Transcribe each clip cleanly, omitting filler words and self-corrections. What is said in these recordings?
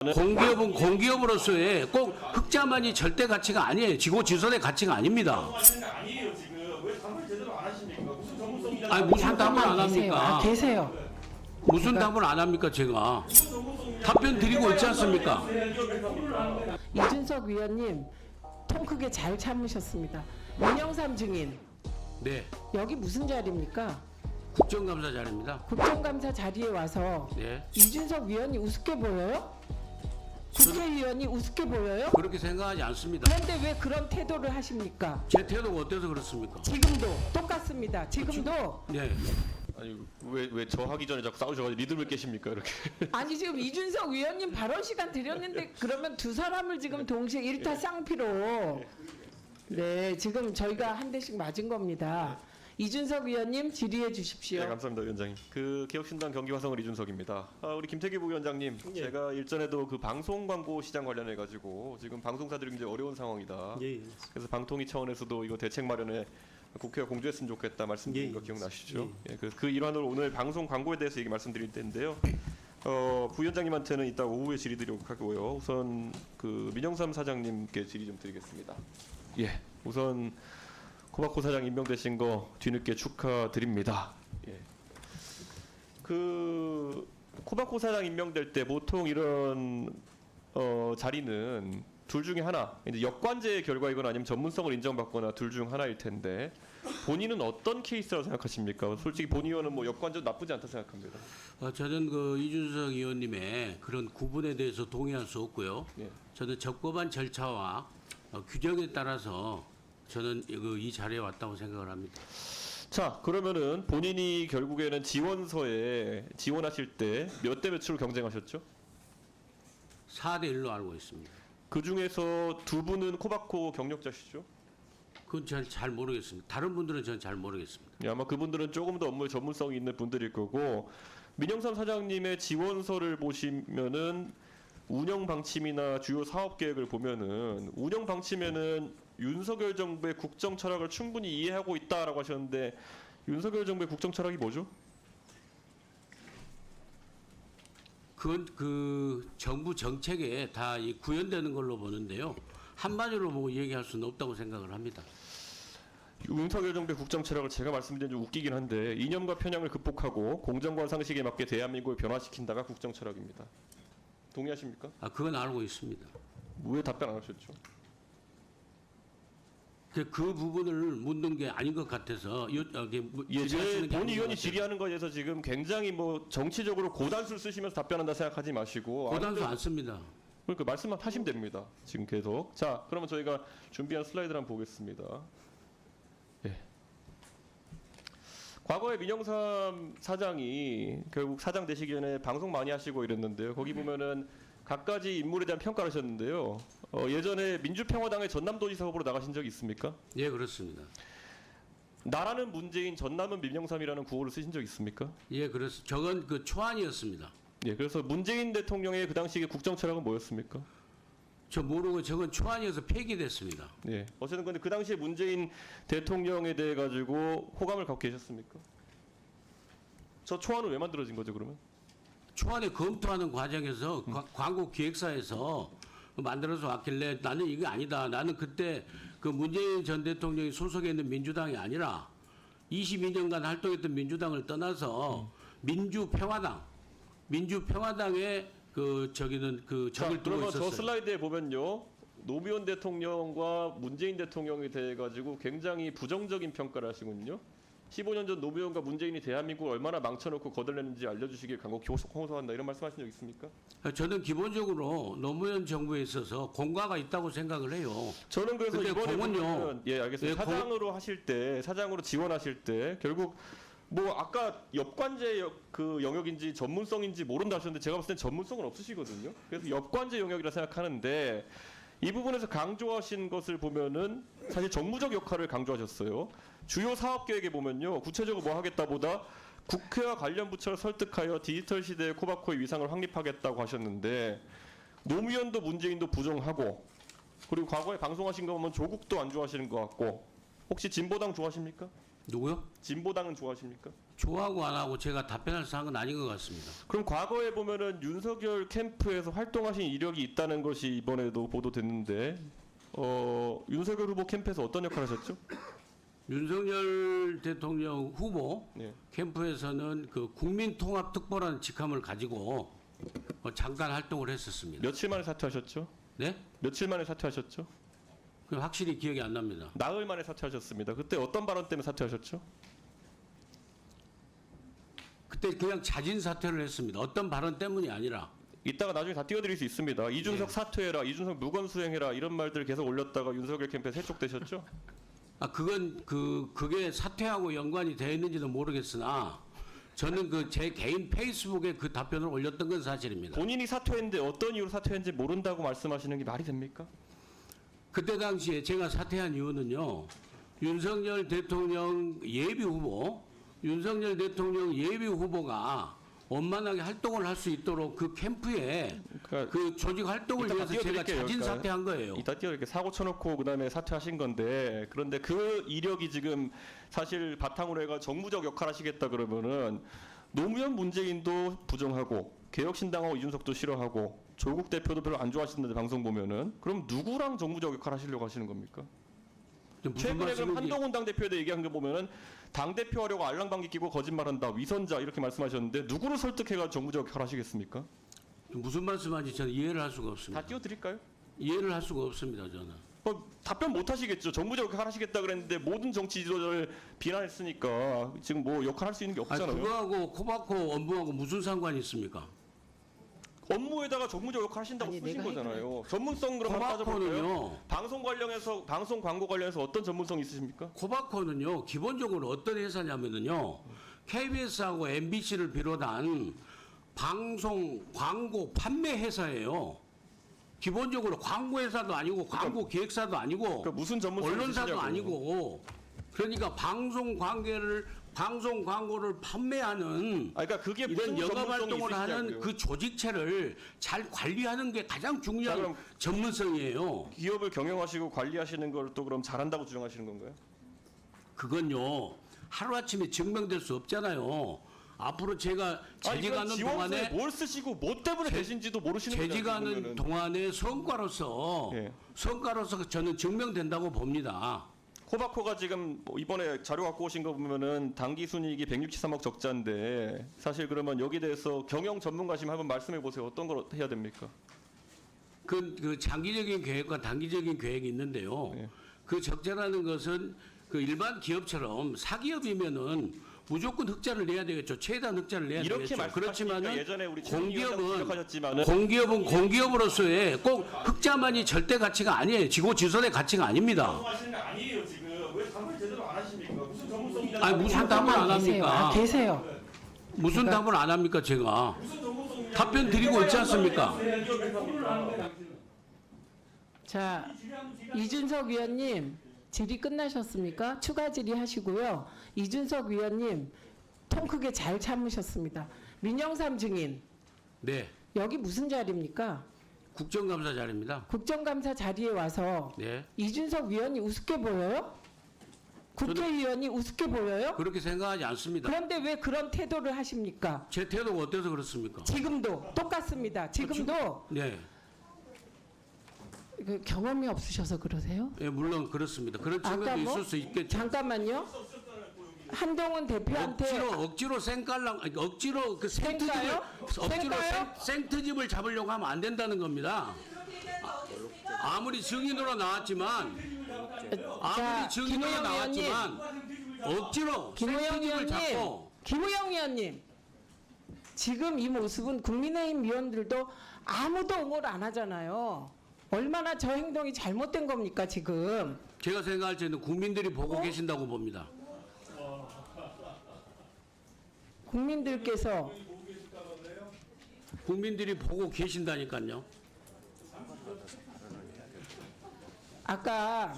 공기업은 공기업으로서의 꼭 흑자만이 절대 가치가 아니에요. 지고지선의 가치가 아닙니다. 아니에요 지금. 왜 답을 제대로 안 하십니까? 무슨 전문성이 아니 무슨 답을 안 계세요. 합니까? 계세요. 무슨 답을 안 합니까 제가? 답변 드리고 있지 않습니까? 이준석 위원님 통 크게 잘 참으셨습니다. 민영삼 증인 네, 여기 무슨 자리입니까? 국정감사 자리입니다. 국정감사 자리에 와서 네, 이준석 위원이 우습게 보여요? 국회의원이 우습게 보여요? 그렇게 생각하지 않습니다. 그런데 왜 그런 태도를 하십니까? 제 태도가 어때서 그렇습니까? 지금도 똑같습니다. 지금도 네, 아니 왜 저 하기 전에 자꾸 싸우셔가지고 리듬을 깨십니까 이렇게? 아니 지금 이준석 위원님 발언 시간 드렸는데 그러면 두 사람을 지금 동시에 일타 쌍피로 네 지금 저희가 한 대씩 맞은 겁니다. 이준석 위원님 질의해 주십시오. 네, 감사합니다 위원장님. 그 기업신당 경기화성을 이준석입니다. 우리 김태기 부위원장님, 제가 일전에도 그 방송 광고 시장 관련해 가지고 지금 방송사들이 굉장히 어려운 상황이다. 그래서 방통위 차원에서도 이거 대책 마련에 국회가 공조했으면 좋겠다 말씀드린 거 기억나시죠? 그 일환으로 오늘 방송 광고에 대해서 얘기 말씀드릴 텐데요. 부위원장님한테는 이따 오후에 질의 드리도록 하고요. 우선 그 민영삼 사장님께 질의 좀 드리겠습니다. 예, 우선 코바코 사장 임명되신 거 뒤늦게 축하드립니다. 예. 그 코바코 사장 임명될 때 보통 이런 자리는 둘 중에 하나, 이제 역관제의 결과이거나 아니면 전문성을 인정받거나 둘 중 하나일 텐데 본인은 어떤 케이스라고 생각하십니까? 솔직히 본 의원은 뭐 역관제 나쁘지 않다 생각합니다. 저는 그 이준석 의원님의 그런 구분에 대해서 동의할 수 없고요. 예. 저는 적법한 절차와 규정에 따라서 저는 이 자리에 왔다고 생각을 합니다. 자, 그러면은 본인이 결국에는 지원서에 지원하실 때 몇 대 몇으로 경쟁하셨죠? 4대 1로 알고 있습니다. 그 중에서 두 분은 코바코 경력자시죠? 그건 잘 모르겠습니다. 다른 분들은 저는 잘 모르겠습니다. 예, 아마 그분들은 조금 더 업무에 전문성이 있는 분들일 거고, 민영삼 사장님의 지원서를 보시면은 운영 방침이나 주요 사업 계획을 보면은 운영 방침에는 윤석열 정부의 국정 철학을 충분히 이해하고 있다라고 하셨는데 윤석열 정부의 국정 철학이 뭐죠? 그건 그 정부 정책에 다 구현되는 걸로 보는데요. 한마디로 뭐 얘기할 수는 없다고 생각을 합니다. 윤석열 정부의 국정 철학을 제가 말씀드린 좀 웃기긴 한데 이념과 편향을 극복하고 공정과 상식에 맞게 대한민국을 변화시킨다가 국정 철학입니다. 동의하십니까? 그건 알고 있습니다. 왜 답변 안 하셨죠? 그 부분을 묻는 게 아닌 것 같아서 예, 제 본 의원이 질의하는 거에 대해서 지금 굉장히 뭐 정치적으로 고단수를 쓰시면서 답변한다 생각하지 마시고 고단수 안 씁니다. 그러니까 말씀만 하시면 됩니다. 지금 계속. 자, 그러면 저희가 준비한 슬라이드를 한번 보겠습니다. 예. 과거에 민영삼 사장이 결국 사장 되시기 전에 방송 많이 하시고 이랬는데요. 거기 보면은 각가지 인물에 대한 평가를 하셨는데요. 예전에 민주평화당의 전남도지사 후보로 나가신 적이 있습니까? 예, 그렇습니다. 나라는 문재인, 전남은 민영삼이라는 구호를 쓰신 적 있습니까? 예, 그래서 저건 그 초안이었습니다. 예, 그래서 문재인 대통령의 그 당시 국정 철학은 뭐였습니까? 저 모르고 저건 초안이어서 폐기됐습니다. 예. 어쨌든 근데 그 당시에 문재인 대통령에 대해 가지고 호감을 갖고 계셨습니까? 저 초안은 왜 만들어진 거죠, 그러면? 초안에 검토하는 과정에서 광고 기획사에서 만들어서 왔길래 나는 이게 아니다. 나는 그때 그 문재인 전 대통령이 소속해 있는 민주당이 아니라 22년간 활동했던 민주당을 떠나서 민주평화당의 적을 두고 그러면 있었어요. 저 슬라이드에 보면요. 노무현 대통령과 문재인 대통령에 대해 가지고 굉장히 부정적인 평가를 하시군요. 15년 전 노무현과 문재인이 대한민국을 얼마나 망쳐놓고 거덜냈는지 알려주시길 간곡히 호소한다 이런 말씀하신 적 있습니까? 저는 기본적으로 노무현 정부에 있어서 공과가 있다고 생각을 해요. 저는 그래서 근데 이번에 공은요. 보면, 예, 알겠습니다. 사장으로 지원하실 때 결국 뭐 아까 역관제 그 영역인지 전문성인지 모른다 하셨는데 제가 봤을 땐 전문성은 없으시거든요. 그래서 역관제 영역이라 생각하는데 이 부분에서 강조하신 것을 보면은 사실 정무적 역할을 강조하셨어요. 주요 사업 계획에 보면요. 구체적으로 뭐 하겠다보다 국회와 관련 부처를 설득하여 디지털 시대의 코바코의 위상을 확립하겠다고 하셨는데 노무현도 문재인도 부정하고 그리고 과거에 방송하신 거 보면 조국도 안 좋아하시는 것 같고 혹시 진보당 좋아하십니까? 누구요? 진보당은 좋아하십니까? 좋아하고 안 하고 제가 답변할 사항은 아닌 것 같습니다. 그럼 과거에 보면은 윤석열 캠프에서 활동하신 이력이 있다는 것이 이번에도 보도됐는데 윤석열 후보 캠프에서 어떤 역할을 하셨죠? 윤석열 대통령 후보 네. 캠프에서는 그 국민통합특보라는 직함을 가지고 잠깐 활동을 했었습니다. 며칠 만에 사퇴하셨죠? 네? 며칠 만에 사퇴하셨죠? 그 확실히 기억이 안 납니다. 나흘 만에 사퇴하셨습니다. 그때 어떤 발언 때문에 사퇴하셨죠? 그때 그냥 자진 사퇴를 했습니다. 어떤 발언 때문이 아니라. 이따가 나중에 다 띄워드릴 수 있습니다. 이준석 사퇴해라, 이준석 무건 수행해라 이런 말들 계속 올렸다가 윤석열 캠프에 세촉되셨죠? 그건 그게 사퇴하고 연관이 되어 있는지는 모르겠으나 저는 그 제 개인 페이스북에 그 답변을 올렸던 건 사실입니다. 본인이 사퇴했는데 어떤 이유로 사퇴했는지 모른다고 말씀하시는 게 말이 됩니까? 그때 당시에 제가 사퇴한 이유는요. 윤석열 대통령 예비 후보가 원만하게 활동을 할 수 있도록 그 캠프에 그러니까 그 조직 활동을 이따가 위해서 제가 띄워드릴게요, 자진 여기까지. 사퇴한 거예요. 이따 띄워 이렇게 사고 쳐놓고 그다음에 사퇴하신 건데 그런데 그 이력이 지금 사실 바탕으로 해가 정무적 역할 하시겠다 그러면은 노무현 문재인도 부정하고 개혁신당하고 이준석도 싫어하고 조국 대표도 별로 안 좋아하시는데 방송 보면은 그럼 누구랑 정무적 역할 하시려고 하시는 겁니까? 무슨 최근에 그럼 말씀인지 한동훈 당대표에 대해 얘기한 거 보면은 당대표 하려고 알랑방귀 끼고 거짓말한다 위선자 이렇게 말씀하셨는데 누구를 설득해가 정무적 역할 하시겠습니까? 무슨 말씀하는지 저는 이해를 할 수가 없습니다. 다 띄워드릴까요? 이해를 할 수가 없습니다. 저는. 답변 못 하시겠죠. 정무적 역할 하시겠다 그랬는데 모든 정치 지도자를 비난했으니까 지금 뭐 역할 할 수 있는 게 없잖아요. 그거하고 코바코 업무하고 무슨 상관이 있습니까? 업무에다가 정무적 역할 하신다고 아니, 쓰신 내가 거잖아요. 전문성 그럼 한번 따져볼까요? 코바코는요. 방송 광고 관련해서 어떤 전문성 있으십니까? 코바코는요. 기본적으로 어떤 회사냐면은요. KBS하고 MBC를 비롯한 방송 광고 판매 회사예요. 기본적으로 광고 회사도 아니고 광고 기획사도 아니고 그러니까 무슨 전문성 언론사도 있으시냐고요. 아니고 그러니까 방송 광고를 판매하는 그러니까 그게 무슨 이런 영업 전문성이 활동을 하는 있으시냐고요. 그 조직체를 잘 관리하는 게 가장 자, 중요한 그럼 전문성이에요. 기업을 경영하시고 관리하시는 걸 또 그럼 잘한다고 주장하시는 건가요? 그건요 하루아침에 증명될 수 없잖아요. 앞으로 제가 재직하는 동안에 뭘 쓰시고 뭐 때문에 되신지도 모르시는 거잖아요. 재직하는 그러면은. 동안에 성과로서 예. 저는 증명된다고 봅니다. 코바코가 지금 뭐 이번에 자료 갖고 오신 거 보면은 당기 순이익이 163억 적자인데 사실 그러면 여기 대해서 경영 전문가시면 한번 말씀해 보세요. 어떤 걸 해야 됩니까? 그 장기적인 계획과 단기적인 계획이 있는데요. 예. 그 적자라는 것은 그 일반 기업처럼 사기업이면은 무조건 흑자를 내야 되겠죠. 최대한 흑자를 내야 이렇게 되겠죠. 말씀하시니까 그렇지만은 예전에 우리 공기업은 지적하셨지만은 공기업으로서의 꼭 흑자만이 절대 가치가 아니에요. 지고지선의 가치가 아닙니다. 방송하시는 게 아니에요 지금. 왜 답을 제대로 안 하십니까? 무슨 전문성이냐? 아니 무슨 답을 안 계세요. 합니까? 계세요. 무슨 답을 안 합니까 제가? 무슨 전문성이냐? 답변 드리고 있지 않습니까? 자, 이준석 위원님 질의 끝나셨습니까? 추가 질의하시고요. 이준석 위원님 통 크게 잘 참으셨습니다. 민영삼 증인 네, 여기 무슨 자리입니까? 국정감사 자리입니다. 국정감사 자리에 와서 네, 이준석 위원이 우습게 보여요? 국회의원이 우습게 보여요? 그렇게 생각하지 않습니다. 그런데 왜 그런 태도를 하십니까? 제 태도가 어때서 그렇습니까? 지금도 똑같습니다. 지금도 네, 그 경험이 없으셔서 그러세요? 예, 물론 그렇습니다. 그런 아까 측면도 뭐? 있을 수 있겠죠. 잠깐만요. 한동훈 대표한테 억지로 생깔랑 억지로 그 생까요? 생까요? 생트집을 잡으려고 하면 안 된다는 겁니다. 아무리 증인으로 나왔지만 김우영 위원님, 억지로 김우영 생트집을 위원님, 잡고 김우영 위원님, 지금 이 모습은 국민의힘 위원들도 아무도 옹호를 안 하잖아요. 얼마나 저 행동이 잘못된 겁니까 지금? 제가 생각할 때는 국민들이 보고 계신다고 봅니다. 국민들께서 국민들이 보고 계신다니까요. 아까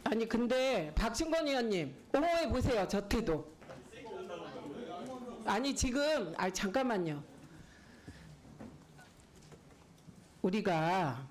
아니 근데 박충건 의원님 옹호해 보세요. 저 태도. 아니 지금 잠깐만요. 우리가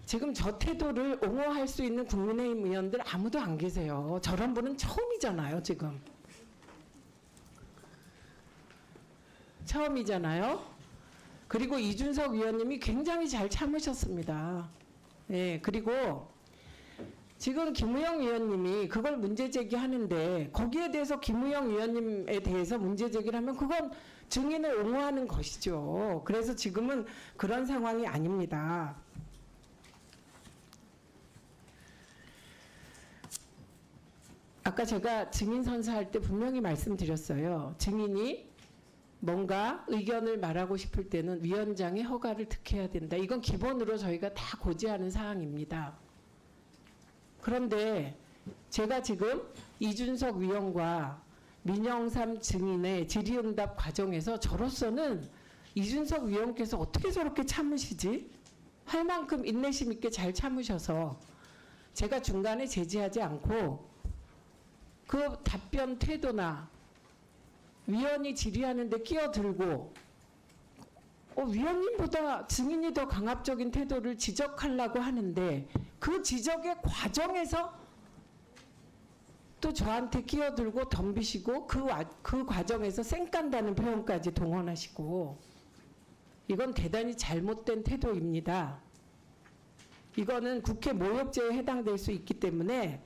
지금 저 태도를 옹호할 수 있는 국민의힘 의원들 아무도 안 계세요. 저런 분은 처음이잖아요, 지금. 처음이잖아요. 그리고 이준석 위원님이 굉장히 잘 참으셨습니다. 예, 그리고 지금 김우영 위원님이 그걸 문제 제기하는데 거기에 대해서 김우영 위원님에 대해서 문제 제기를 하면 그건 증인을 옹호하는 것이죠. 그래서 지금은 그런 상황이 아닙니다. 아까 제가 증인 선서할 때 분명히 말씀드렸어요. 증인이 뭔가 의견을 말하고 싶을 때는 위원장의 허가를 득해야 된다. 이건 기본으로 저희가 다 고지하는 사항입니다. 그런데 제가 지금 이준석 위원과 민영삼 증인의 질의응답 과정에서 저로서는 이준석 위원께서 어떻게 저렇게 참으시지? 할 만큼 인내심 있게 잘 참으셔서 제가 중간에 제지하지 않고 그 답변 태도나 위원이 질의하는데 끼어들고 위원님보다 증인이 더 강압적인 태도를 지적하려고 하는데 그 지적의 과정에서 또 저한테 끼어들고 덤비시고 그 과정에서 쌩깐다는 표현까지 동원하시고 이건 대단히 잘못된 태도입니다. 이거는 국회 모욕죄에 해당될 수 있기 때문에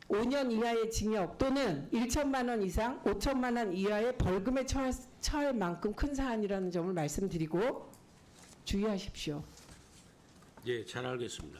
5년 이하의 징역 또는 1천만 원 이상 5천만 원 이하의 벌금에 처할 만큼 큰 사안이라는 점을 말씀드리고 주의하십시오. 예, 잘 알겠습니다.